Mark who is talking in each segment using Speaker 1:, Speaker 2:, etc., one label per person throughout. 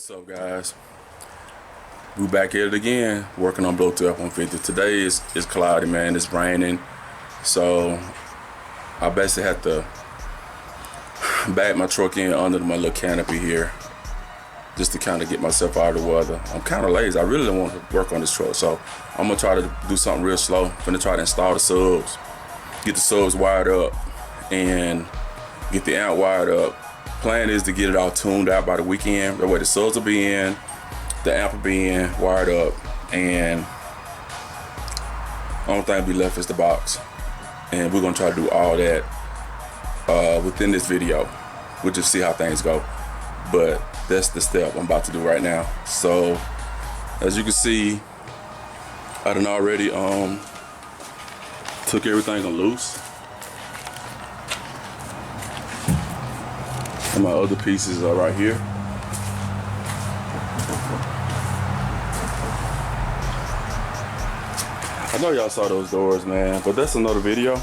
Speaker 1: What's up, guys? We back at it again, working on blow through F-150. Today is cloudy, man. It's raining, so I basically had to back my truck in under my little canopy here, just to kind of get myself out of the weather. I'm kind of lazy. I really don't want to work on this truck, so I'm gonna try to do something real slow. I'm gonna try to install the subs, get the subs wired up, and get the amp wired up. Plan is to get it all tuned out by the weekend. That way the subs will be in, the amp will be in, wired up, and the only thing be left is the box. And we're gonna try to do all that within this video. We'll just see how things go. But that's the step I'm about to do right now. So as you can see, I done already took everything loose. And my other pieces are right here. I know y'all saw those doors, man, but that's another video.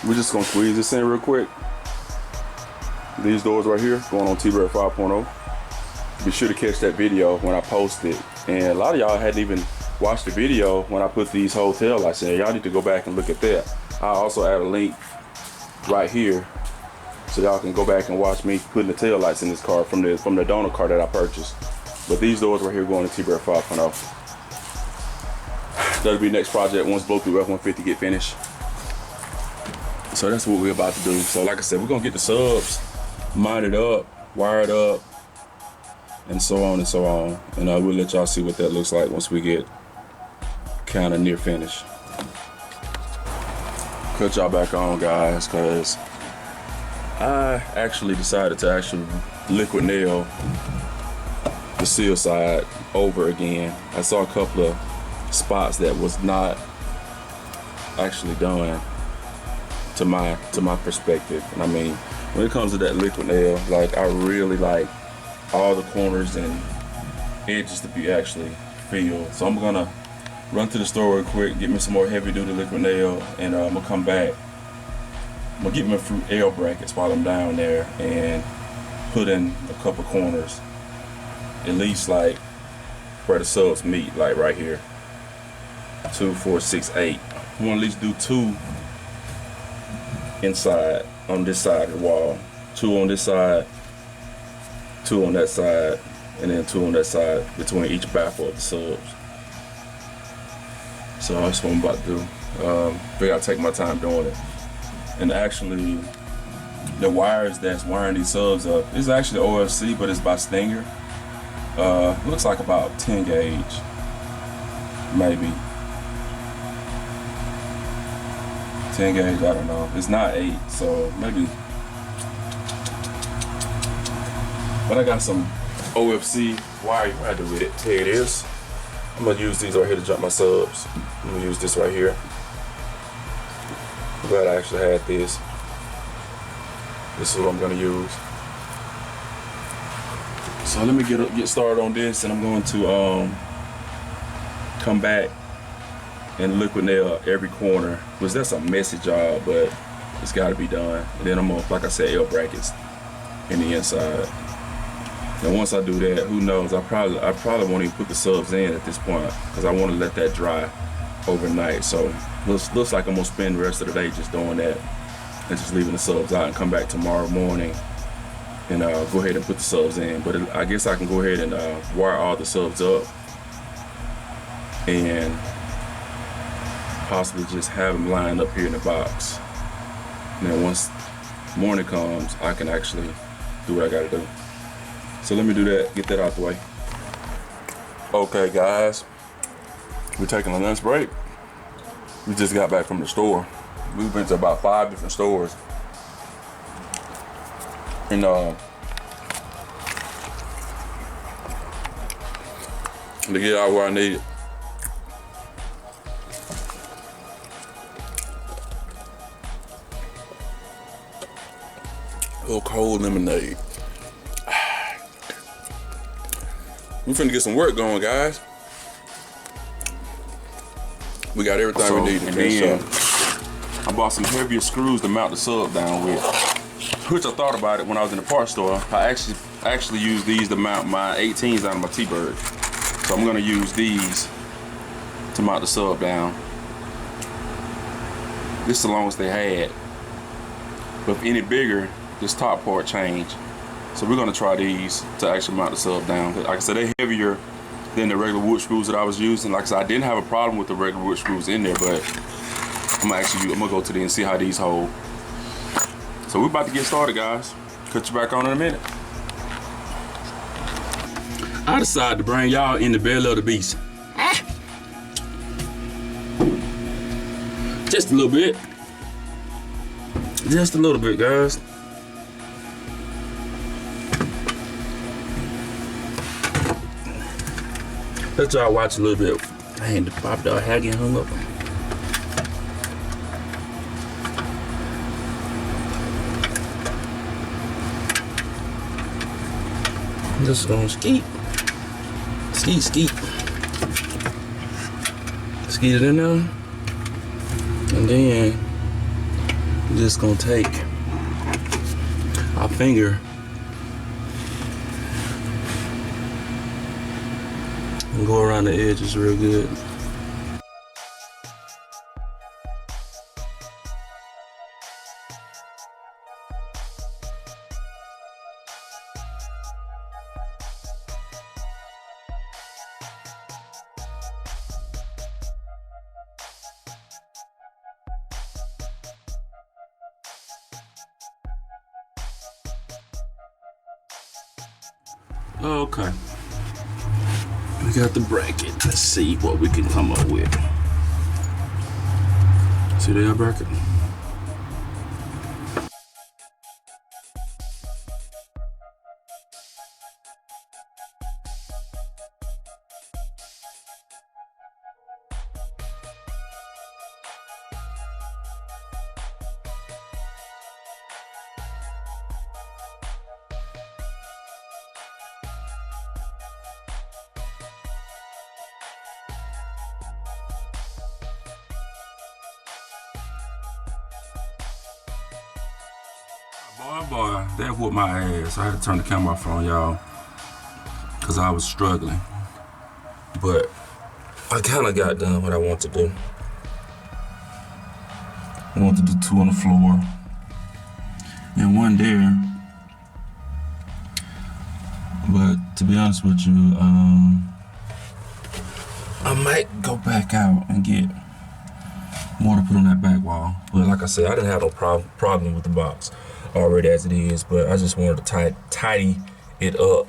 Speaker 1: We're just gonna squeeze this in real quick. These doors right here, going on T-Bird 5.0. Be sure to catch that video when I post it. And a lot of y'all hadn't even watched the video when I put these whole tail lights in. Y'all need to go back and look at that. I'll also add a link right here, so y'all can go back and watch me putting the tail lights in this car from the donor car that I purchased. But these doors right here going to T-Bird 5.0. That'll be the next project once blow through F-150 get finished. So that's what we're about to do. So like I said, we're gonna get the subs mounted up, wired up, and so on and so on. And we'll let y'all see what that looks like once we get kind of near finish. Cut y'all back on, guys, because I actually decided to liquid nail the seal side over again. I saw a couple of spots that was not actually done to my perspective. And I mean, when it comes to that liquid nail, like, I really like all the corners and edges to be actually filled. So I'm gonna run to the store real quick, get me some more heavy duty liquid nail, and I'm gonna come back. I'm gonna get my fruit L brackets while I'm down there and put in a couple corners, at least like where the subs meet, like right here. 2, 4, 6, 8. We want to at least do 2 inside on this side of the wall, 2 on this side, 2 on that side, and then 2 on that side between each baffle of the subs. So that's what I'm about to do. Figure I'll take my time doing it. And actually, the wires that's wiring these subs up is actually OFC, but it's by Stinger. Looks like about 10 gauge, maybe. 10 gauge, I don't know. It's not 8, so maybe. But I got some OFC wire you might do with it. Here it is. I'm gonna use these right here to jump my subs. I'm gonna use this right here. I'm glad I actually had this. This is what I'm gonna use. So let me get started on this, and I'm going to come back and liquid nail every corner, because that's a messy job, but it's got to be done. And then I'm gonna, like I said, L brackets in the inside. And once I do that, who knows? I probably won't even put the subs in at this point, because I want to let that dry overnight. So looks like I'm gonna spend the rest of the day just doing that and just leaving the subs out, and come back tomorrow morning and go ahead and put the subs in. But I guess I can go ahead and wire all the subs up and possibly just have them lined up here in the box. And then once morning comes, I can actually do what I gotta do. So let me do that, get that out the way. Okay, guys, we're taking a lunch break. We just got back from the store. We've been to about 5 different stores. And to get out where I need it. A little cold lemonade. We finna get some work going, guys. We got everything we need to finish up. I bought some heavier screws to mount the sub down with. Which I thought about it when I was in the parts store. I actually actually use these to mount my 18s out of my T-Bird. So I'm gonna use these to mount the sub down. This is the longest they had. But if any bigger, this top part changed. So we're gonna try these to actually mount the sub down. Like I said, they're heavier than the regular wood screws that I was using. Like I said, I didn't have a problem with the regular wood screws in there, but I'm gonna go to them and see how these hold. So we're about to get started, guys. Cut you back on in a minute. I decided to bring y'all in the belly of the beast. Just a little bit. Just a little bit, guys. Let y'all watch a little bit. Man, the pop dog had getting hung up. I'm just gonna skeet. Skeet, skeet. Skeet it in there. And then we're just gonna take our finger and go around the edges real good. Okay, we got the bracket. Let's see what we can come up with. See that bracket? Boy, that whooped my ass. I had to turn the camera off on y'all because I was struggling. But I kind of got done what I want to do. I want to do 2 on the floor and 1 there. But to be honest with you, I might go back out and get more to put on that back wall. But like I said, I didn't have no problem with the box already as it is, but I just wanted to tidy it up.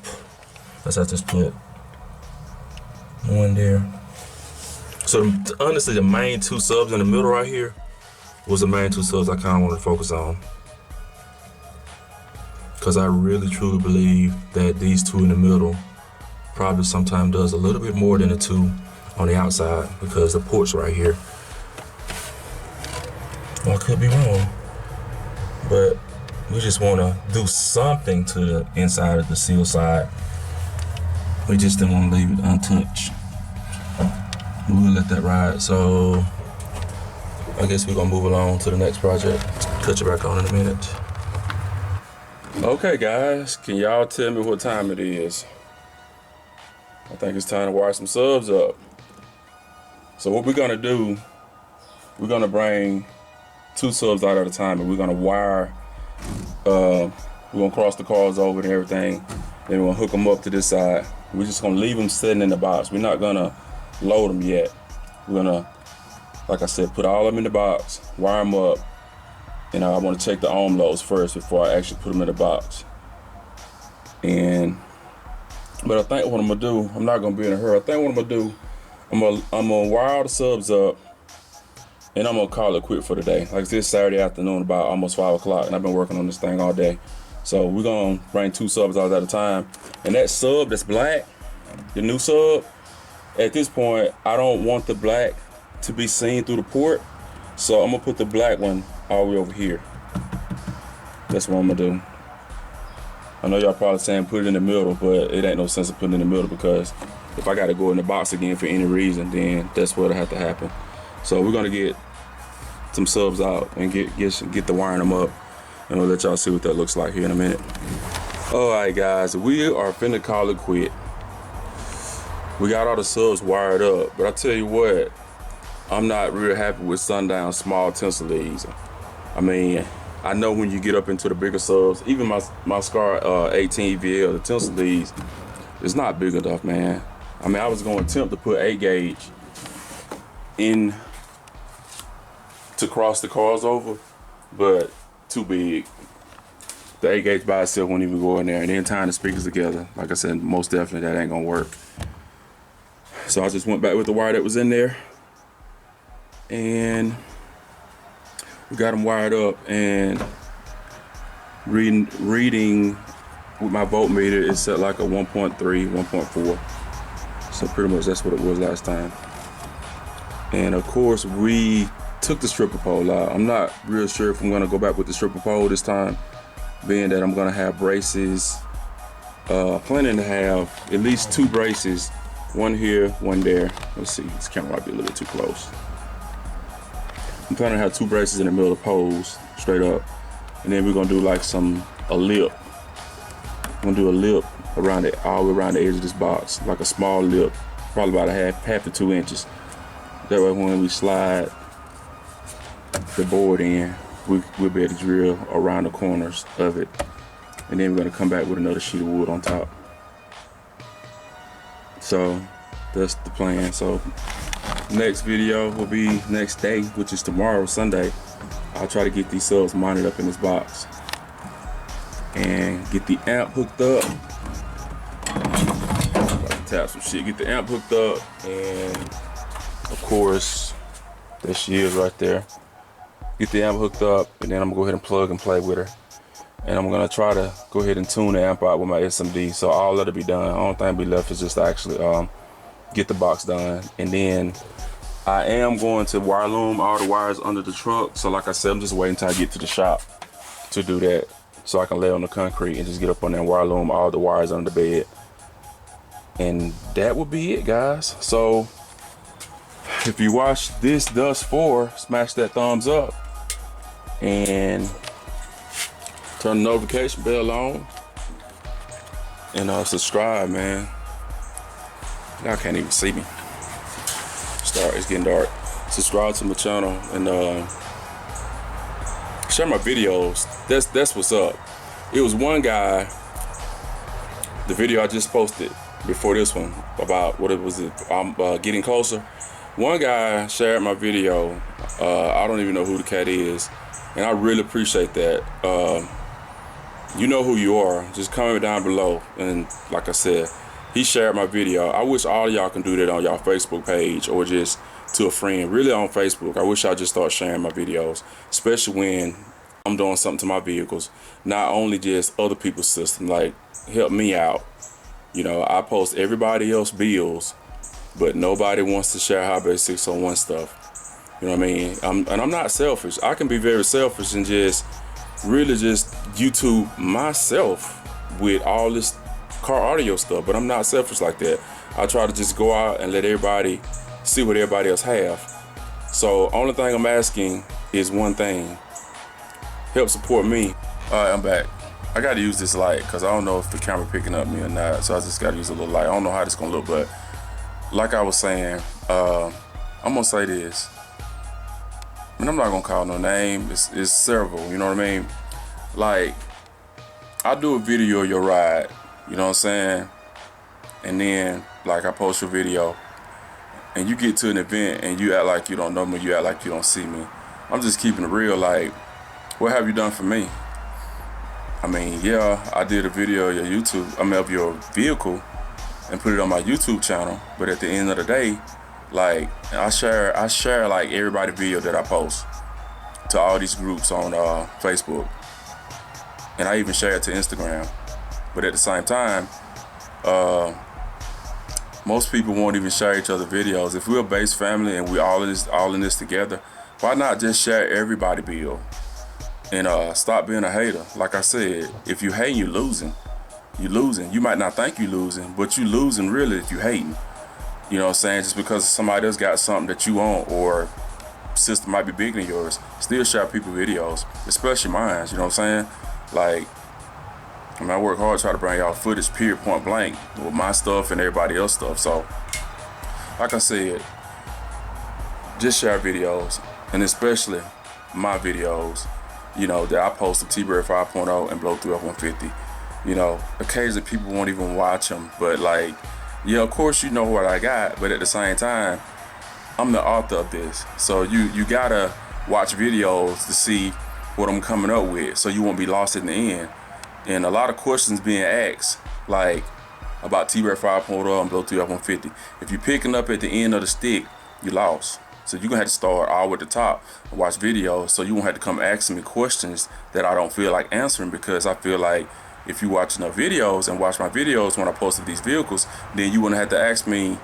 Speaker 1: Let's just put 1 there. So honestly, the main 2 subs in the middle right here was the main 2 subs I kind of wanted to focus on, because I really truly believe that these 2 in the middle probably sometimes does a little bit more than the 2 on the outside, because the port's right here. Well, I could be wrong, but we just want to do something to the inside of the seal side. We just didn't want to leave it untouched. We'll let that ride. So I guess we're gonna move along to the next project. Cut you back on in a minute. Okay, guys, can y'all tell me what time it is? I think it's time to wire some subs up. So what we're gonna do, we're gonna bring 2 subs out at a time, and we're gonna wire. We're gonna cross the cars over and everything. Then we're gonna hook them up to this side. We're just gonna leave them sitting in the box. We're not gonna load them yet. We're gonna, like I said, put all of them in the box, wire them up. And I want to check the ohm loads first before I actually put them in the box. But I think what I'm gonna do, I'm not gonna be in a hurry. I think what I'm gonna do, I'm gonna wire all the subs up, and I'm gonna call it quit for the day. Like this Saturday afternoon, about almost 5 o'clock, and I've been working on this thing all day. So we're gonna bring 2 subs out at a time. And that sub that's black, the new sub, at this point, I don't want the black to be seen through the port. So I'm gonna put the black one all the way over here. That's what I'm gonna do. I know y'all probably saying put it in the middle, but it ain't no sense of putting it in the middle, because if I gotta go in the box again for any reason, then that's what'll have to happen. So we're gonna get some subs out and get the wiring them up, and we'll let y'all see what that looks like here in a minute. Alright guys, we are finna call it quit. We got all the subs wired up, but I tell you what, I'm not real happy with Sundown small tinsel leads. I mean, I know when you get up into the bigger subs, even my Scar 18 VL, the tinsel leads, it's not big enough, man. I mean, I was gonna attempt to put 8 gauge in to cross the cars over, but too big. The 8 gauge by itself won't even go in there, and then tying the speakers together, like I said, most definitely that ain't gonna work. So I just went back with the wire that was in there, and we got them wired up, and reading with my voltmeter is set like a 1.3, 1.4. So pretty much that's what it was last time. And of course we took the stripper pole out. I'm not real sure if I'm gonna go back with the stripper pole this time, being that I'm gonna have braces. Planning to have at least 2 braces, one here, one there. Let's see, this camera might be a little bit too close. I'm planning to have 2 braces in the middle of the poles, straight up. And then we're gonna do like a lip. I'm gonna do a lip around it, all the way around the edge of this box, like a small lip, probably about a half to 2 inches. That way when we slide the board in, we'll be able to drill around the corners of it. And then we're gonna come back with another sheet of wood on top. So that's the plan. So next video will be next day, which is tomorrow, Sunday. I'll try to get these subs mounted up in this box and get the amp hooked up. About to tap some shit. Get the amp hooked up, and of course, there she is right there. Get the amp hooked up, and then I'm gonna go ahead and plug and play with her. And I'm gonna try to go ahead and tune the amp out with my SMD. So all that'll be done. The only thing be left is just to actually get the box done. And then I am going to wire loom all the wires under the truck. So like I said, I'm just waiting until I get to the shop to do that, so I can lay on the concrete and just get up on there and wire loom all the wires under the bed. And that would be it, guys. So if you watched this thus far, smash that thumbs up and turn the notification bell on, and subscribe, man. Y'all can't even see me. It's getting dark. Subscribe to my channel and share my videos. That's what's up. It was one guy, the video I just posted before this one about getting closer. One guy shared my video. I don't even know who the cat is, and I really appreciate that. You know who you are. Just comment down below. And like I said, he shared my video. I wish all of y'all can do that on y'all Facebook page, or just to a friend. Really on Facebook. I wish y'all just start sharing my videos, especially when I'm doing something to my vehicles. Not only just other people's system, like help me out. You know, I post everybody else bills, but nobody wants to share High Bay 601 stuff. You know what I mean? And I'm not selfish. I can be very selfish and just really just YouTube myself with all this car audio stuff, but I'm not selfish like that. I try to just go out and let everybody see what everybody else have. So only thing I'm asking is one thing: help support me. All right, I'm back. I gotta use this light because I don't know if the camera picking up me or not, so I just gotta use a little light. I don't know how this gonna look, but like I was saying, I'm gonna say this, and I'm not gonna call no name. It's several, you know what I mean? Like, I do a video of your ride, you know what I'm saying? And then, like, I post your video, and you get to an event and you act like you don't know me, you act like you don't see me. I'm just keeping it real. Like, what have you done for me? I mean, yeah, I did a video of your of your vehicle and put it on my YouTube channel, but at the end of the day, like, I share like everybody's video that I post to all these groups on Facebook, and I even share it to Instagram. But at the same time, most people won't even share each other's videos. If we're a base family and we're all in this together, why not just share everybody's bill and stop being a hater? Like I said, if you hating, you're losing. You're losing. You might not think you're losing, but you're losing really if you hating. You know what I'm saying? Just because somebody else got something that you want, or system might be bigger than yours, still share people videos, especially mine. You know what I'm saying? Like, I mean, I work hard to try to bring y'all footage, period, point blank, with my stuff and everybody else stuff. So, like I said, just share videos, and especially my videos, you know, that I post of T-Bird 5.0 and blow through F-150. You know, occasionally people won't even watch them, but like, yeah, of course you know what I got, but at the same time, I'm the author of this. So you gotta watch videos to see what I'm coming up with, so you won't be lost in the end. And a lot of questions being asked, like about T-Bird 5.0 and blow through F-150. If you're picking up at the end of the stick, you lost. So you're gonna have to start all at the top and watch videos, so you won't have to come asking me questions that I don't feel like answering, because I feel like if you watch enough videos and watch my videos when I post these vehicles, then you wouldn't have to ask me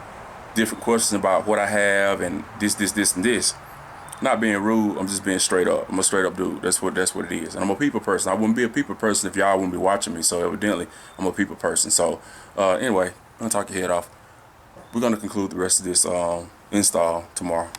Speaker 1: different questions about what I have and this, and this. Not being rude, I'm just being straight up. I'm a straight up dude. That's what it is. And I'm a people person. I wouldn't be a people person if y'all wouldn't be watching me. So evidently, I'm a people person. So anyway, I'm gonna talk your head off. We're gonna conclude the rest of this install tomorrow.